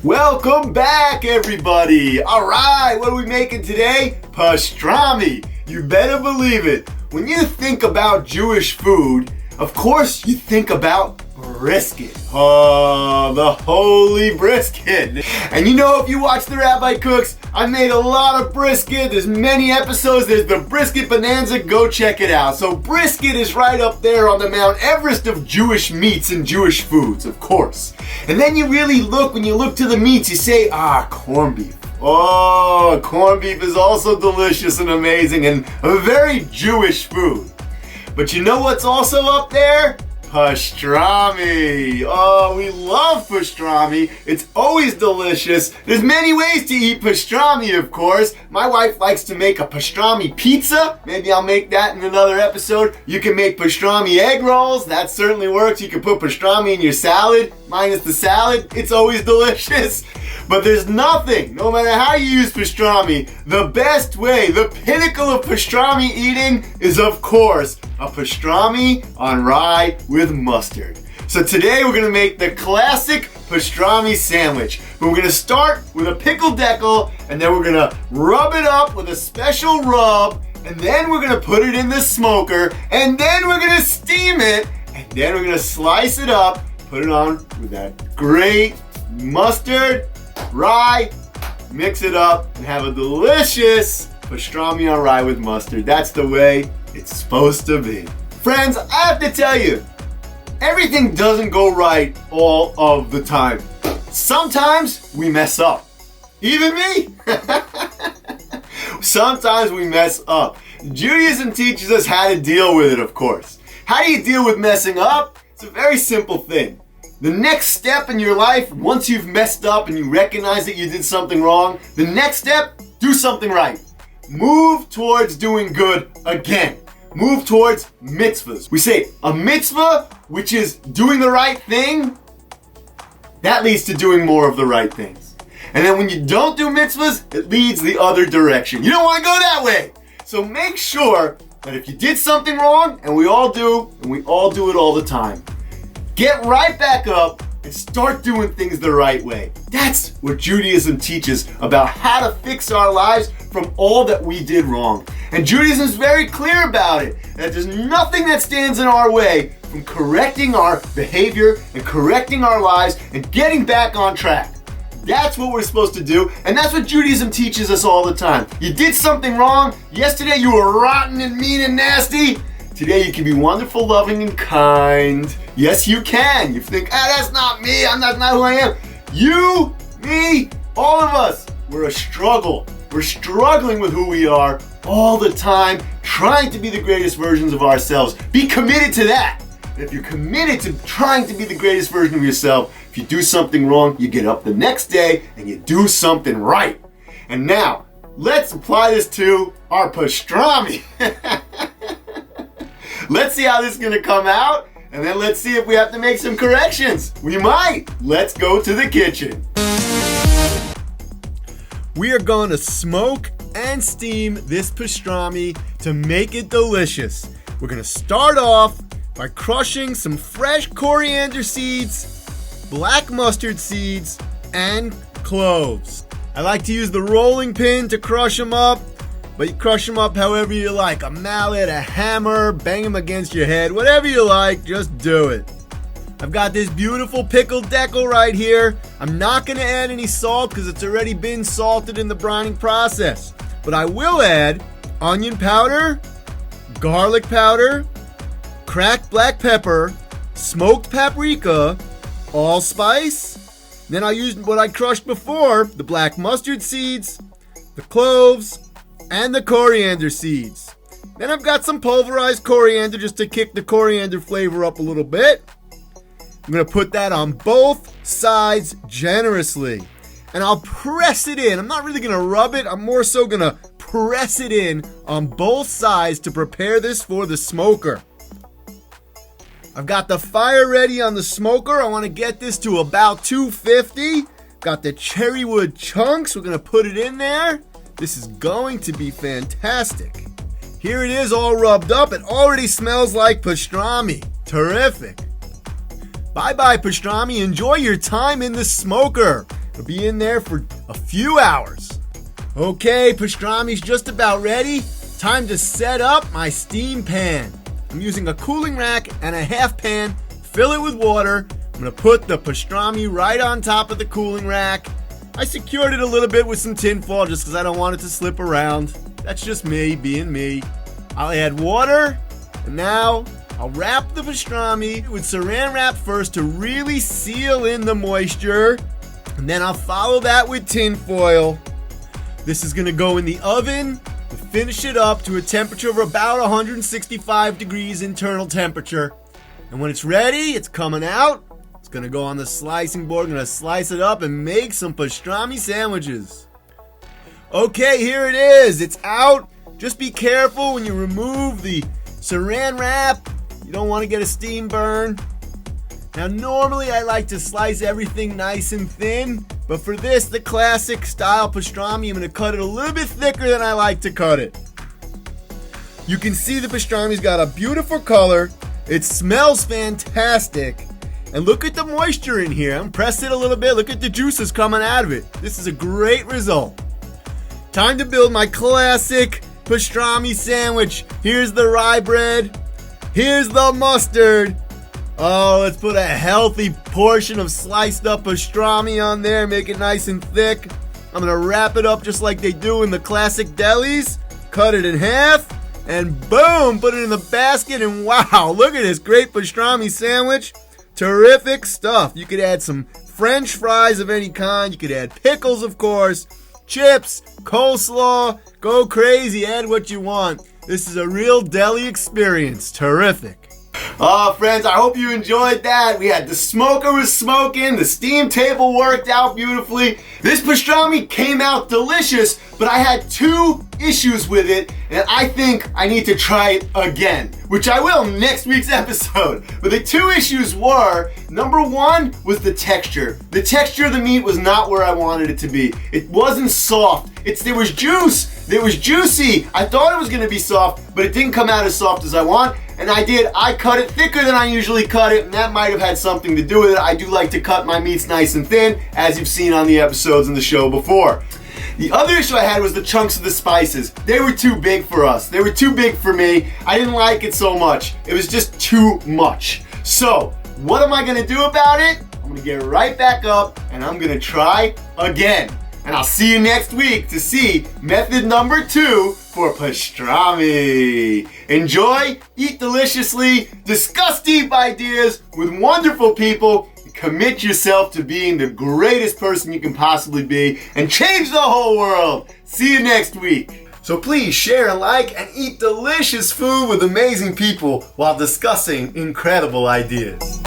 Welcome back, everybody. All right, what are we making today? Pastrami. You better believe it. When you think about Jewish food, of course you think about brisket. Oh, the holy brisket. And you know, if you watch the Rabbi Cooks, I made a lot of brisket. There's many episodes. There's the Brisket Bonanza. Go check it out. So brisket is right up there on the Mount Everest of Jewish meats and Jewish foods, of course. And then you really look, when you look to the meats, you say, corned beef. Oh, corned beef is also delicious and amazing and a very Jewish food. But you know what's also up there? Pastrami. Oh, we love pastrami. It's always delicious. There's many ways to eat pastrami, of course. My wife likes to make a pastrami pizza. Maybe I'll make that in another episode. You can make pastrami egg rolls. That certainly works. You can put pastrami in your salad, minus the salad. It's always delicious. But there's nothing, no matter how you use pastrami, the best way, the pinnacle of pastrami eating is, of course, a pastrami on rye with mustard. So today we're going to make the classic pastrami sandwich. We're going to start with a pickled deckel, and then we're going to rub it up with a special rub, and then we're going to put it in the smoker, and then we're going to steam it, and then we're going to slice it up, put it on with that great mustard, rye, mix it up, and have a delicious pastrami on rye with mustard. That's the way it's supposed to be. Friends, I have to tell you, everything doesn't go right all of the time. Sometimes we mess up. Even me. Sometimes we mess up. Judaism teaches us how to deal with it, of course. How do you deal with messing up? It's a very simple thing. The next step in your life, once you've messed up and you recognize that you did something wrong, the next step, do something right. Move towards doing good again. Move towards mitzvahs. We say a mitzvah, which is doing the right thing, that leads to doing more of the right things. And then when you don't do mitzvahs, it leads the other direction. You don't want to go that way. So make sure that if you did something wrong, and we all do it all the time, get right back up and start doing things the right way. That's what Judaism teaches about how to fix our lives from all that we did wrong. And Judaism is very clear about it, that there's nothing that stands in our way from correcting our behavior and correcting our lives and getting back on track. That's what we're supposed to do, and that's what Judaism teaches us all the time. You did something wrong. Yesterday you were rotten and mean and nasty. Today you can be wonderful, loving, and kind. Yes, you can. You think, that's not me. That's not who I am. You, me, all of us, we're a struggle. We're struggling with who we are all the time, trying to be the greatest versions of ourselves. Be committed to that. And if you're committed to trying to be the greatest version of yourself, if you do something wrong, you get up the next day and you do something right. And now, let's apply this to our pastrami. Let's see how this is going to come out, and then let's see if we have to make some corrections. We might. Let's go to the kitchen. We are going to smoke and steam this pastrami to make it delicious. We're going to start off by crushing some fresh coriander seeds, black mustard seeds, and cloves. I like to use the rolling pin to crush them up. But you crush them up however you like. A mallet, a hammer, bang them against your head. Whatever you like, just do it. I've got this beautiful pickled deckel right here. I'm not going to add any salt because it's already been salted in the brining process. But I will add onion powder, garlic powder, cracked black pepper, smoked paprika, AllSpice. Then I'll use what I crushed before, the black mustard seeds, the cloves, and the coriander seeds. Then I've got some pulverized coriander just to kick the coriander flavor up a little bit. I'm going to put that on both sides generously. And I'll press it in. I'm not really going to rub it. I'm more so going to press it in on both sides to prepare this for the smoker. I've got the fire ready on the smoker. I want to get this to about 250. Got the cherry wood chunks. We're going to put it in there. This is going to be fantastic. Here it is all rubbed up. It already smells like pastrami. Terrific. Bye-bye, pastrami. Enjoy your time in the smoker. It'll be in there for a few hours. Okay, pastrami's just about ready. Time to set up my steam pan. I'm using a cooling rack and a half pan. Fill it with water. I'm going to put the pastrami right on top of the cooling rack. I secured it a little bit with some tin foil just because I don't want it to slip around. That's just me being me. I'll add water, and now I'll wrap the pastrami with saran wrap first to really seal in the moisture, and then I'll follow that with tin foil. This is going to go in the oven to finish it up to a temperature of about 165 degrees internal temperature. And when it's ready, it's coming out. It's going to go on the slicing board. I'm going to slice it up and make some pastrami sandwiches. Okay, here it is. It's out. Just be careful when you remove the saran wrap. You don't want to get a steam burn. Now, normally I like to slice everything nice and thin, but for this, the classic style pastrami, I'm going to cut it a little bit thicker than I like to cut it. You can see the pastrami's got a beautiful color. It smells fantastic. And look at the moisture in here. I'm pressing it a little bit. Look at the juices coming out of it. This is a great result. Time to build my classic pastrami sandwich. Here's the rye bread. Here's the mustard. Oh, let's put a healthy portion of sliced up pastrami on there. Make it nice and thick. I'm going to wrap it up just like they do in the classic delis. Cut it in half. And boom, put it in the basket. And wow, look at this great pastrami sandwich. Terrific stuff. You could add some French fries of any kind. You could add pickles, of course, chips, coleslaw. Go crazy. Add what you want. This is a real deli experience. Terrific. Friends, I hope you enjoyed that. We had the smoker was smoking. The steam table worked out beautifully. This pastrami came out delicious, but I had 2 issues with it, and I think I need to try it again, which I will next week's episode. But the 2 issues were, number 1 was the texture. The texture of the meat was not where I wanted it to be. It wasn't soft. There was juice. It was juicy. I thought it was going to be soft, but it didn't come out as soft as I want. And I cut it thicker than I usually cut it, and that might have had something to do with it. I do like to cut my meats nice and thin, as you've seen on the episodes in the show before. The other issue I had was the chunks of the spices. They were too big for us. They were too big for me. I didn't like it so much. It was just too much. So, what am I going to do about it? I'm going to get right back up, and I'm going to try again. And I'll see you next week to see method number 2 for pastrami. Enjoy, eat deliciously, discuss deep ideas with wonderful people. Commit yourself to being the greatest person you can possibly be and change the whole world. See you next week. So please share, like, and eat delicious food with amazing people while discussing incredible ideas.